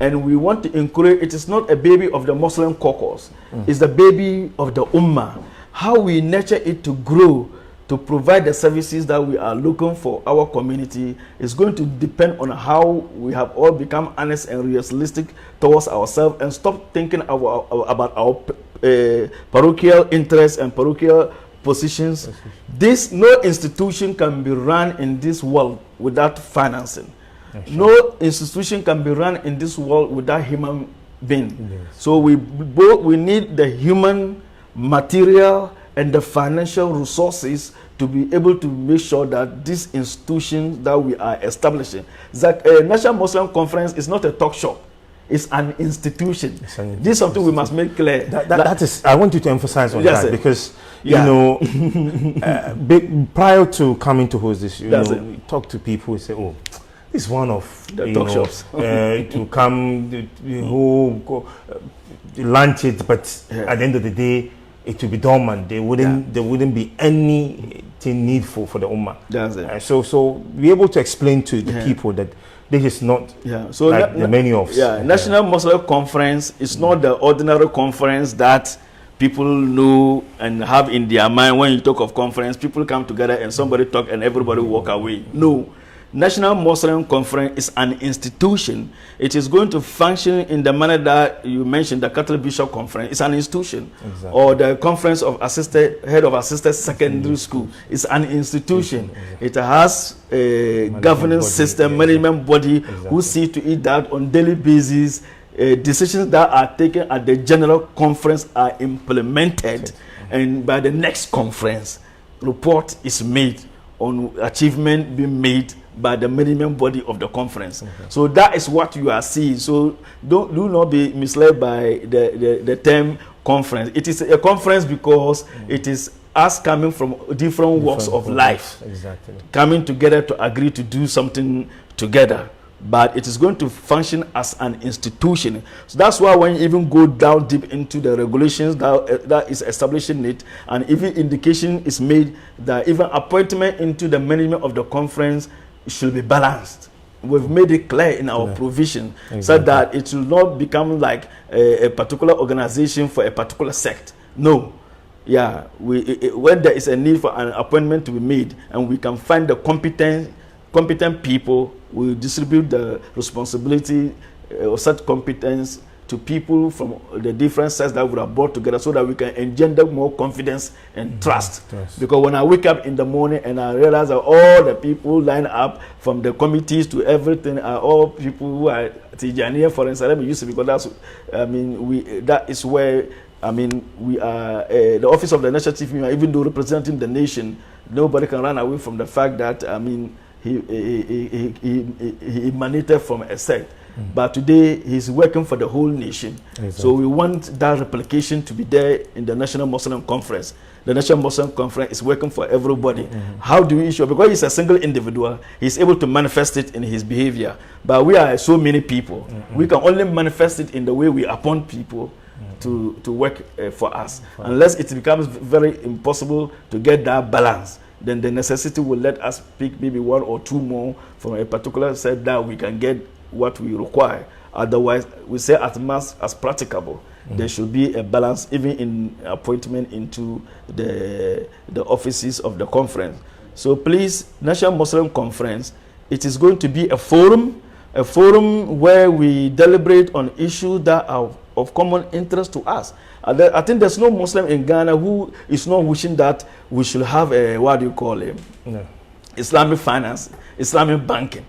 And we want to encourage, it is not a baby of the Muslim caucus, it's the baby of the Ummah. How we nurture it to grow, to provide the services that we are looking for our community is going to depend on how we have all become honest and realistic towards ourselves and stop thinking about our parochial interests and parochial positions. No institution can be run in this world without financing. No institution can be run in this world without human being. So we need the human, material, and the financial resources to be able to make sure that these institutions that we are establishing, that National Muslim Conference is not a talk shop, it's an institution. This is something we must make clear. That is, I want you to emphasize on that, because you know, prior to coming to host this, you know, we talk to people who say, "Oh, this is one of the talk shops to come, who launch it," but at the end of the day, it will be dormant. There wouldn't be anything needful for the Ummah. That's it. So be able to explain to the people that this is not so like the many of. National Muslim Conference is not the ordinary conference that people know and have in their mind. When you talk of conference, people come together and somebody talk and everybody walk away. No. National Muslim Conference is an institution. It is going to function in the manner that you mentioned, the Catholic Bishop Conference. It's an institution. Or the Conference of Head of Assisted Secondary School. It's an institution. It has a governing system, management body who see to it that on daily basis, decisions that are taken at the General Conference are implemented. And by the next conference, report is made on achievement being made by the management body of the conference. So that is what you are seeing. So do not be misled by the term conference. It is a conference because it is us coming from different walks of life, coming together to agree to do something together. But it is going to function as an institution. So that's why when you even go down deep into the regulations that is establishing it, and even indication is made that even appointment into the management of the conference should be balanced. We've made it clear in our provision so that it will not become like a particular organization for a particular sect. No. When there is a need for an appointment to be made and we can find the competent people, we distribute the responsibility of such competence to people from the different sects that we have brought together so that we can engender more confidence and trust. Because when I wake up in the morning and I realize that all the people line up from the committees to everything are all people who are Tijaniya, for instance, let me use it because that is where we are the office of the National Chief Imam, even though representing the nation, nobody can run away from the fact that he emanated from a sect. But today he's working for the whole nation. So we want that replication to be there in the National Muslim Conference. The National Muslim Conference is working for everybody. How do we ensure? Because he's a single individual, he's able to manifest it in his behavior. But we are so many people. We can only manifest it in the way we appoint people to work for us. Unless it becomes very impossible to get that balance. then the necessity will let us pick maybe 1 or 2 more from a particular set that we can get what we require. Otherwise, we say as much as practicable, there should be a balance even in appointment into the offices of the conference. So please, National Muslim Conference, it is going to be a forum where we deliberate on issues that are of common interest to us. I think there's no Muslim in Ghana who is not wishing that we should have a, what do you call it? No. Islamic finance, Islamic banking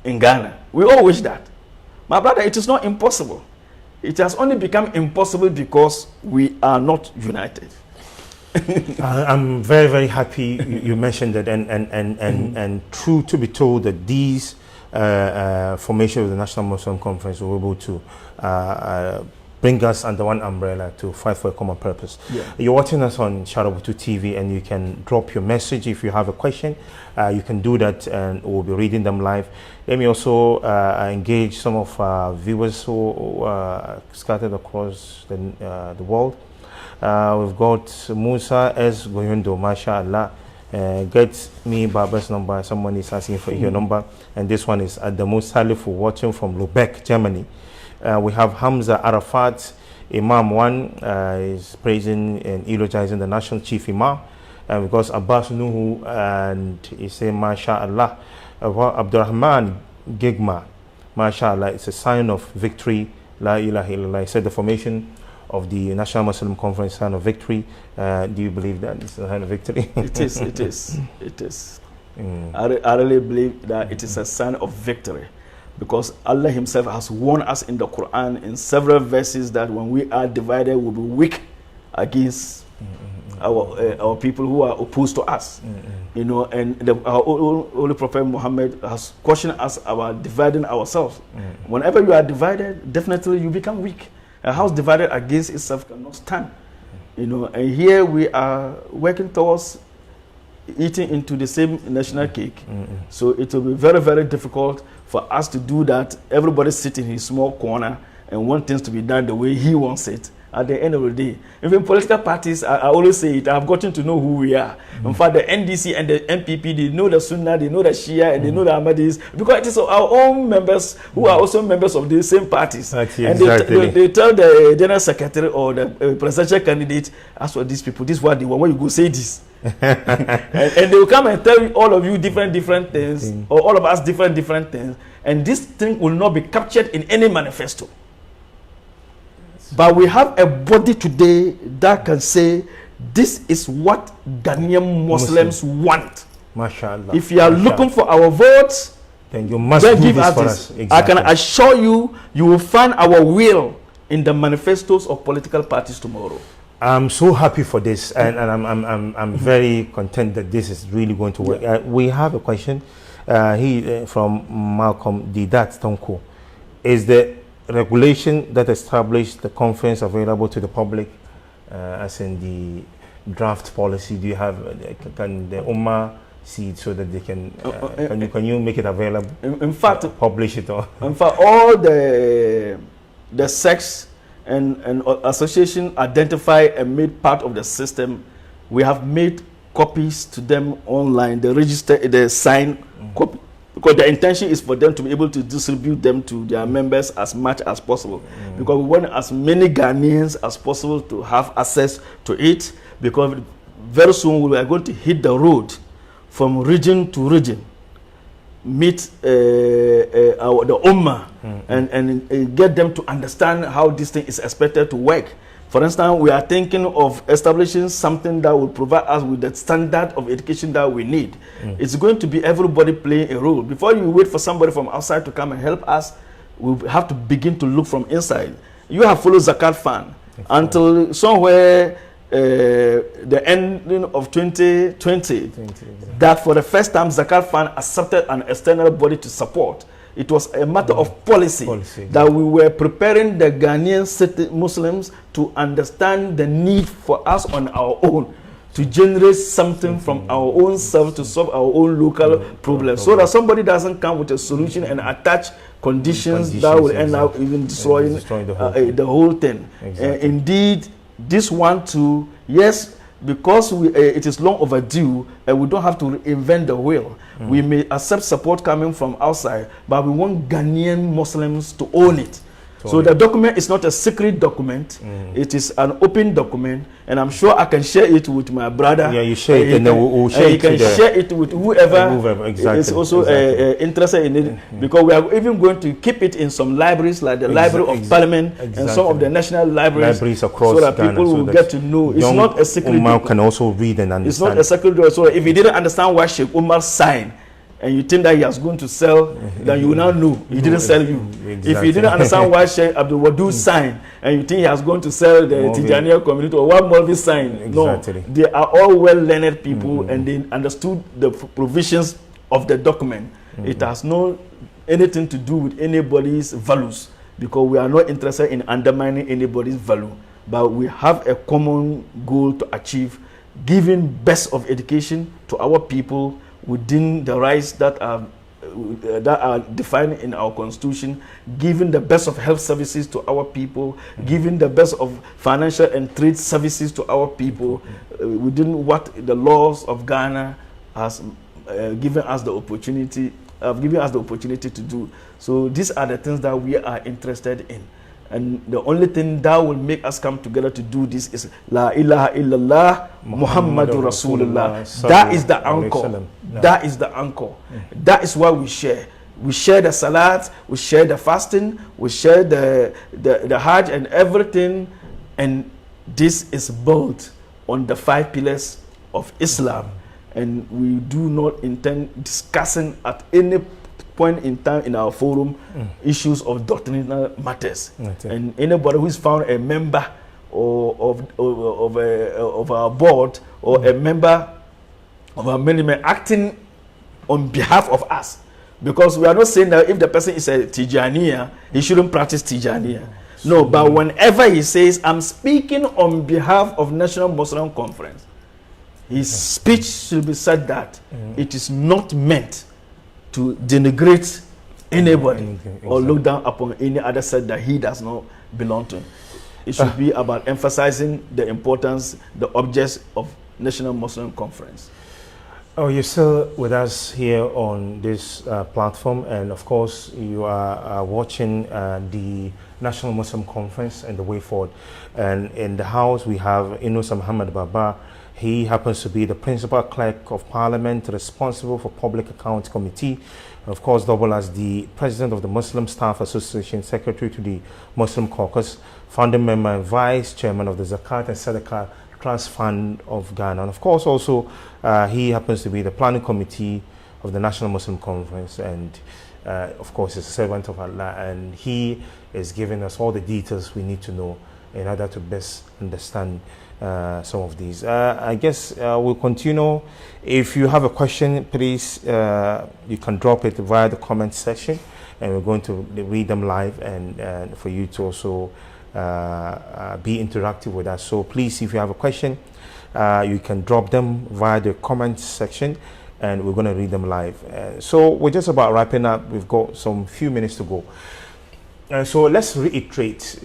in Ghana. We all wish that. My brother, it is not impossible. It has only become impossible because we are not united. I'm very, very happy you mentioned that, and true to be told that these formation of the National Muslim Conference were able to bring us under one umbrella to fight for a common purpose. Yeah. You're watching us on Sharabutu TV, and you can drop your message if you have a question. You can do that, and we'll be reading them live. Let me also engage some of our viewers who are scattered across the world. We've got Musa S. Goyundo, mashallah. Get me Baba's number. Someone is asking for your number, and this one is Adamu Salifu, watching from Lubeck, Germany. We have Hamza Arafat, Imam 1, is praising and eulogizing the national chief imam. And we've got Abbas Nuhu, and he said, mashallah. Abdurrahman Gigma, mashallah, it's a sign of victory. La ilaha illallah. He said the formation of the National Muslim Conference sign of victory. Do you believe that it's a sign of victory? It is. I really believe that it is a sign of victory, because Allah himself has warned us in the Quran in several verses that when we are divided, we'll be weak against our people who are opposed to us. You know, and our Holy Prophet Muhammad has cautioned us about dividing ourselves. Whenever you are divided, definitely you become weak. A house divided against itself cannot stand. You know, and here we are working towards eating into the same national cake. So it will be very, very difficult for us to do that. Everybody sitting in his small corner and want things to be done the way he wants it. At the end of the day, even political parties, I always say it, I've gotten to know who we are. In fact, the NDC and the MPP, they know the Sunnah, they know the Shia, and they know the Ahmadis, because it is our own members who are also members of the same parties. And they tell the general secretary or the presidential candidate, as for these people, this is what they want, when you go say this. and they will come and tell all of you different things, or all of us different things, and this thing will not be captured in any manifesto. But we have a body today that can say, this is what Ghanaian Muslims want. MashaAllah. If you are looking for our votes, then you must do this for us. Exactly. I can assure you, you will find our will in the manifestos of political parties tomorrow. I'm so happy for this, and I'm very content that this is really going to work. We have a question from Malcolm Didat Tonko. Is the regulation that established the conference available to the public, as in the draft policy? Do you have, can the Ummah see it so that they can, can you make it available? In fact, publish it all. In fact, all the sects and association identify and made part of the system. We have made copies to them online. They register, they sign copy. Because the intention is for them to be able to distribute them to their members as much as possible. Because we want as many Ghanaians as possible to have access to it. Because very soon we are going to hit the road from region to region, meet the Ummah, and get them to understand how this thing is expected to work. For instance, we are thinking of establishing something that will provide us with the standard of education that we need. It's going to be everybody playing a role. Before you wait for somebody from outside to come and help us, we have to begin to look from inside. You have followed Zakat Fund until somewhere the ending of 2020, that for the first time Zakat Fund accepted an external body to support. It was a matter of policy that we were preparing the Ghanaian Muslims to understand the need for us on our own to generate something from our own self to solve our own local problems, so that somebody doesn't come with a solution and attach conditions that will end up even destroying the whole thing. Indeed, this one too, yes, because it is long overdue and we don't have to reinvent the wheel. We may accept support coming from outside, but we want Ghanaian Muslims to own it. So the document is not a secret document. It is an open document, and I'm sure I can share it with my brother. Yeah, you share it, and then we'll share it. You can share it with whoever exactly, is also interested in it, because we are even going to keep it in some libraries, like the Library of Parliament and some of the national libraries across so that Ghana, people will get to know. It's not a secret document. Can also read and understand. It's not a secret document. So if you didn't understand why Sheikh Umar signed, and you think that he has going to sell, then you will now know he didn't sell you. Exactly. If you didn't understand why Sheikh Abdul Wadud signed, and you think he has going to sell the Tijaniya community, or what Mulvi signed, no. They are all well-learned people, and they understood the provisions of the document. It has no anything to do with anybody's values, because we are not interested in undermining anybody's value, but we have a common goal to achieve, giving best of education to our people within the rights that are defined in our constitution, giving the best of health services to our people, giving the best of financial and trade services to our people, within what the laws of Ghana has given us the opportunity to do. So these are the things that we are interested in. And the only thing that will make us come together to do this is La ilaha illallah Muhammadur Rasulullah. That is the anchor. That is the anchor. That is why we share. We share the salat, we share the fasting, we share the hajj and everything. And this is built on the 5 pillars of Islam. And we do not intend discussing at any point in time in our forum issues of doctrinal matters. And anybody who is found a member of our board or a member of our management acting on behalf of us, because we are not saying that if the person is a Tijaniya, he shouldn't practice Tijaniya. No, but whenever he says, I'm speaking on behalf of National Muslim Conference, his speech should be said that it is not meant to denigrate anybody or look down upon any other sect that he does not belong to. It should be about emphasizing the importance, the objects of National Muslim Conference. Oh, you're still with us here on this platform, and of course you are watching the National Muslim Conference and the way forward. And in the house we have Inusah Muhammed Baba. He happens to be the Principal Clerk of Parliament responsible for Public Accounts Committee. Of course, double as the President of the Muslim Staff Association, Secretary to the Muslim Caucus, founding member and Vice Chairman of the Zakat and Sadaqah Trust Fund of Ghana. And of course, also, he happens to be the Planning Committee of the National Muslim Conference. And of course, is a servant of Allah. And he is giving us all the details we need to know in order to best understand some of these. I guess we'll continue. If you have a question, please, you can drop it via the comment section, and we're going to read them live, and for you to also be interactive with us. So please, if you have a question, you can drop them via the comment section, and we're going to read them live. So we're just about wrapping up. We've got some few minutes to go. So let's reiterate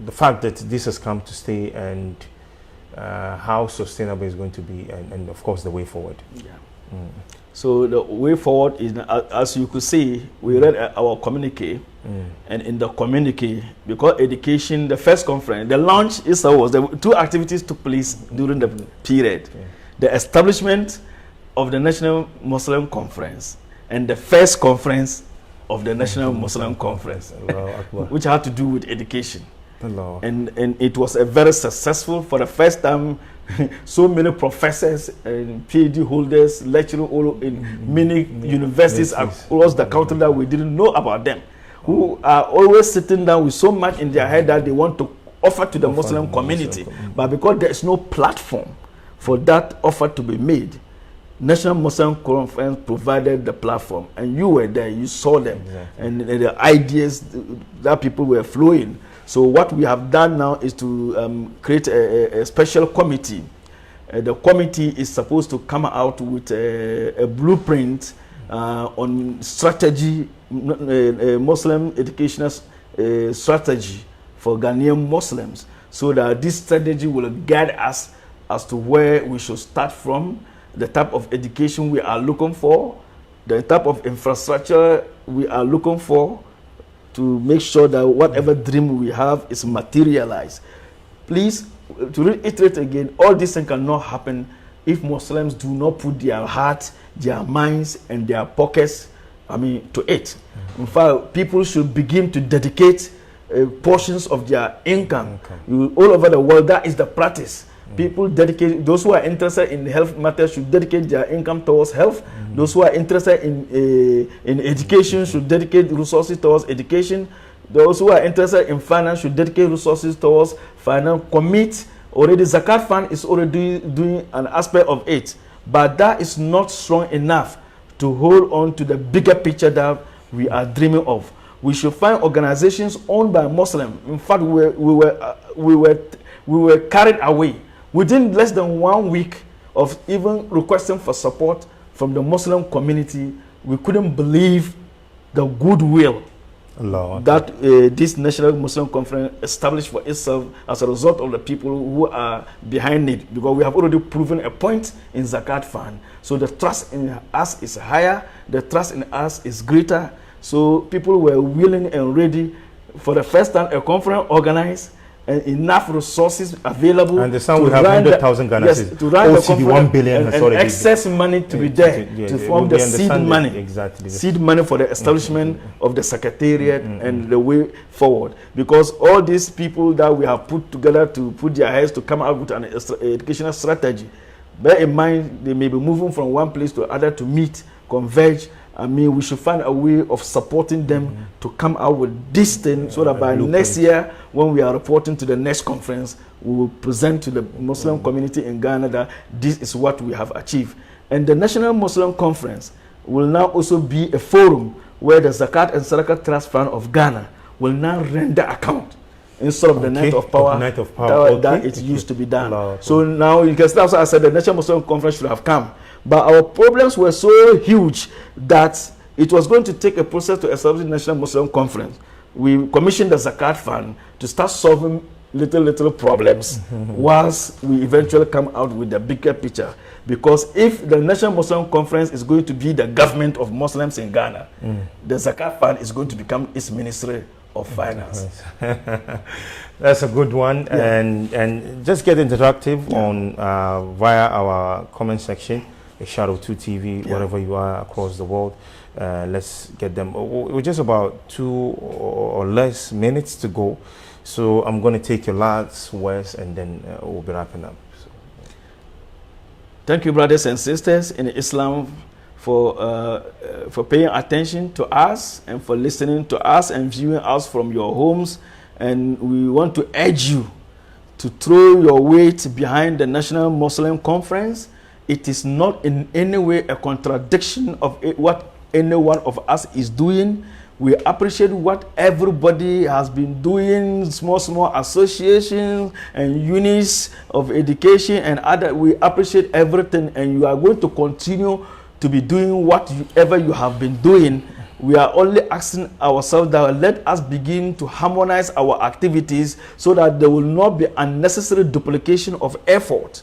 the fact that this has come to stay, and how sustainable it's going to be, and of course the way forward. So the way forward is, as you could see, we read our communique, and in the communique, because education, the first conference, the launch was the 2 activities took place during the period. The establishment of the National Muslim Conference and the first conference of the National Muslim Conference, which had to do with education. And it was a very successful. For the first time, so many professors and PhD holders lecturing all in many universities across the country that we didn't know about them, who are always sitting down with so much in their head that they want to offer to the Muslim community, but because there is no platform for that offer to be made, National Muslim Conference provided the platform, and you were there, you saw them, and the ideas that people were flowing. So what we have done now is to create a special committee. The committee is supposed to come out with a blueprint on strategy, Muslim educational strategy for Ghanaian Muslims. so that this strategy will guide us as to where we should start from, the type of education we are looking for, the type of infrastructure we are looking for, to make sure that whatever dream we have is materialized. Please, to reiterate again, all these things cannot happen if Muslims do not put their heart, their minds, and their pockets, to it. In fact, people should begin to dedicate portions of their income. All over the world, that is the practice. People dedicate, those who are interested in health matters should dedicate their income towards health. Those who are interested in education should dedicate resources towards education. Those who are interested in finance should dedicate resources towards finance. Commit. Already Zakat Fund is already doing an aspect of it. But that is not strong enough to hold on to the bigger picture that we are dreaming of. We should find organizations owned by Muslims. In fact, we were carried away. Within less than 1 week of even requesting for support from the Muslim community, we couldn't believe the goodwill that this National Muslim Conference established for itself as a result of the people who are behind it, because we have already proven a point in Zakat Fund. So the trust in us is higher, the trust in us is greater. So people were willing and ready for the first time a conference organized, and enough resources available. And the sound we have 100,000 Ghana cedis. To run the 1 billion and excess money to be there to form the seed money. Exactly. Seed money for the establishment of the secretariat and the way forward. Because all these people that we have put together to put their heads to come out with an educational strategy, bear in mind they may be moving from one place to other to meet, converge. We should find a way of supporting them to come out with this thing, so that by next year, when we are reporting to the next conference, we will present to the Muslim community in Ghana that this is what we have achieved. And the National Muslim Conference will now also be a forum where the Zakat and Sadaqah Trust Fund of Ghana will now render account instead of the night of power, that it used to be done. So now you can start. So I said the National Muslim Conference should have come. But our problems were so huge that it was going to take a process to establish the National Muslim Conference. We commissioned the Zakat Fund to start solving little problems whilst we eventually come out with the bigger picture. Because if the National Muslim Conference is going to be the government of Muslims in Ghana, the Zakat Fund is going to become its Ministry of Finance. That's a good one. And just get interactive on via our comment section. Shadow 2 TV, wherever you are across the world. Let's get them. We're just about 2 or less minutes to go. So I'm going to take your last words and then we'll be wrapping up. So. Thank you, brothers and sisters in Islam, for paying attention to us and for listening to us and viewing us from your homes. And we want to urge you to throw your weight behind the National Muslim Conference. It is not in any way a contradiction of what any one of us is doing. We appreciate what everybody has been doing, small associations and units of education and other. We appreciate everything, and you are going to continue to be doing whatever you have been doing. We are only asking ourselves that let us begin to harmonize our activities so that there will not be unnecessary duplication of effort.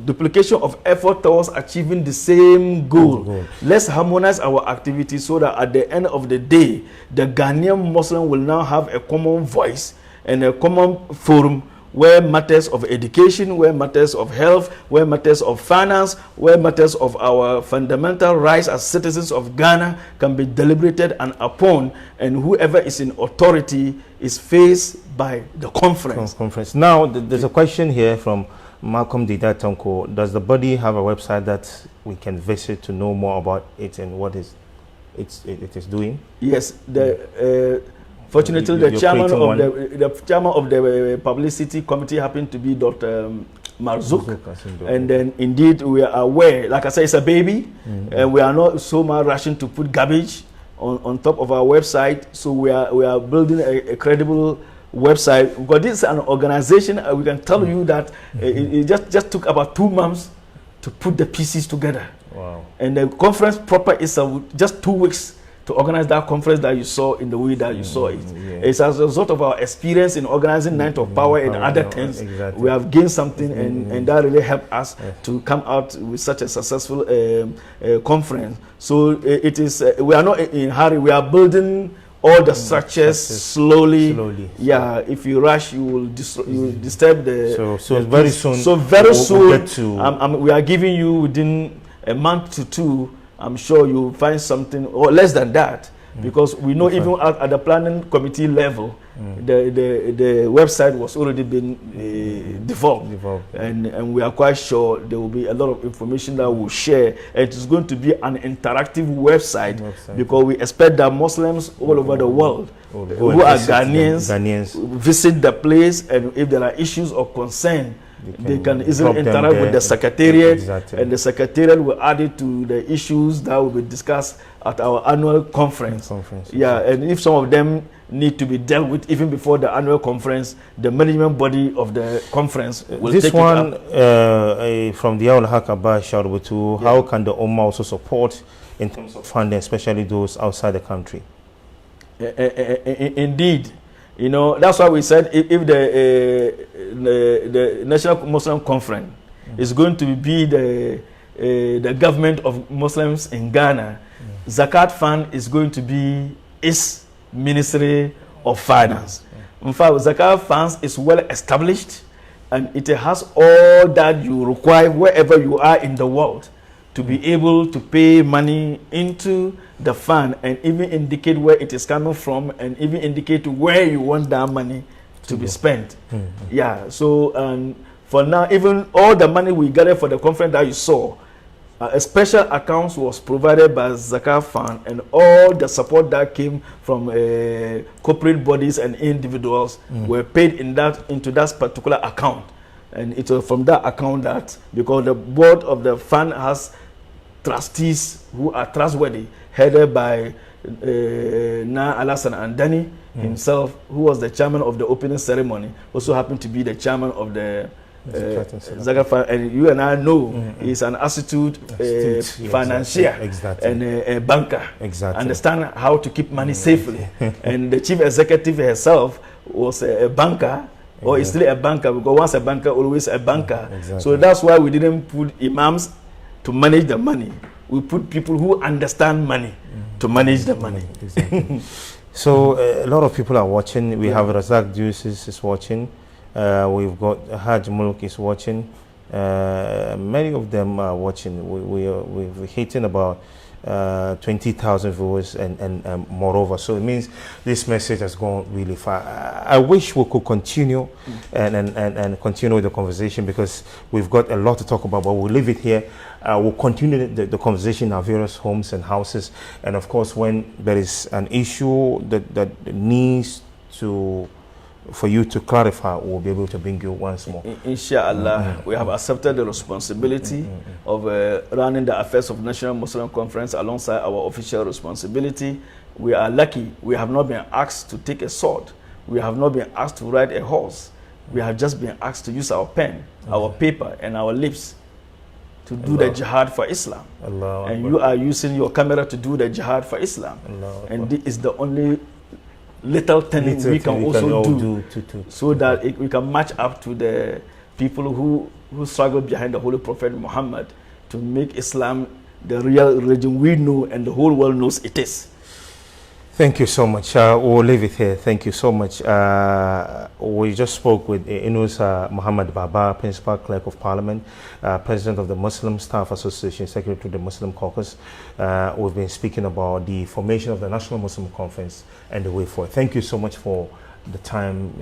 Duplication of effort towards achieving the same goal. Let's harmonize our activities so that at the end of the day, the Ghanaian Muslim will now have a common voice and a common forum where matters of education, where matters of health, where matters of finance, where matters of our fundamental rights as citizens of Ghana can be deliberated and upon, and whoever is in authority is faced by the conference. Now, there's a question here from Malcolm Dida Tonko. Does the body have a website that we can visit to know more about it and what it is doing? Yes, fortunately, the chairman of the publicity committee happened to be Dr. Marzouk, and then indeed we are aware. Like I said, it's a baby, and we are not so much rushing to put garbage on top of our website. So we are building a credible website, because this is an organization. We can tell you that it just took about 2 months to put the pieces together. Wow. And the conference proper is just 2 weeks to organize that conference that you saw in the way that you saw it. It's as a result of our experience in organizing Night of Power and other things. Exactly. We have gained something, and that really helped us to come out with such a successful conference. So it is. We are not in a hurry. We are building all the structures slowly. Yeah, if you rush, you will disturb the. So very soon. So very soon, we'll get to we are giving you within a month to 2. I'm sure you'll find something, or less than that, because we know even at the planning committee level, the website was already been developed. And we are quite sure there will be a lot of information that we'll share. And it is going to be an interactive website. Because we expect that Muslims all over the world who are Ghanaians visit the place, and if there are issues of concern, they can easily interact with the secretariat, and the secretariat will add it to the issues that will be discussed at our annual conference. And if some of them need to be dealt with even before the annual conference, the management body of the conference will take it up. From the Al Haq Abba Sharubutu, how can the Ummah also support in terms of funding, especially those outside the country? Indeed. You know, that's why we said if the National Muslim Conference is going to be the government of Muslims in Ghana, Zakat Fund is going to be its Ministry of Finance. In fact, Zakat Funds is well established, and it has all that you require wherever you are in the world to be able to pay money into the fund, and even indicate where it is coming from, and even indicate where you want that money to be spent. Yeah, so for now, even all the money we gathered for the conference that you saw, a special account was provided by Zakat Fund, and all the support that came from corporate bodies and individuals were paid into that particular account. And it was from that account that, because the board of the fund has trustees who are trustworthy, headed by Na Alasan Andani himself, who was the chairman of the opening ceremony, also happened to be the chairman of the Zakat Fund. And you and I know he's an astute financier and a banker. Understand how to keep money safely. And the chief executive herself was a banker. Or is still a banker, because once a banker, always a banker. So that's why we didn't put imams to manage the money. We put people who understand money to manage the money. So a lot of people are watching. We have Razak Juices is watching. We've got Haj Mulk is watching. Many of them are watching. We're hitting about 20,000 viewers and moreover. So it means this message has gone really far. I wish we could continue and continue with the conversation, because we've got a lot to talk about, but we'll leave it here. We'll continue the conversation in our various homes and houses. And of course, when there is an issue that needs for you to clarify, we'll be able to bring you once more. Inshallah, we have accepted the responsibility of running the affairs of National Muslim Conference alongside our official responsibility. We are lucky. We have not been asked to take a sword. We have not been asked to ride a horse. We have just been asked to use our pen, our paper, and our lips to do the jihad for Islam. And you are using your camera to do the jihad for Islam. And this is the only little thing we can also do so that we can match up to the people who struggle behind the Holy Prophet Muhammad to make Islam the real religion we know and the whole world knows it is. Thank you so much. We'll leave it here. Thank you so much. We just spoke with Inusah Muhammad Baba, Principal Clerk of Parliament, President of the Muslim Staff Association, Secretary to the Muslim Caucus. We've been speaking about the formation of the National Muslim Conference and the way forward. Thank you so much for the time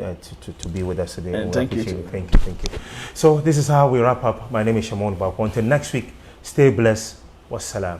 to be with us today. And thank you. Thank you. So this is how we wrap up. My name is Shamun Bako. Until next week, stay blessed. Wassalam.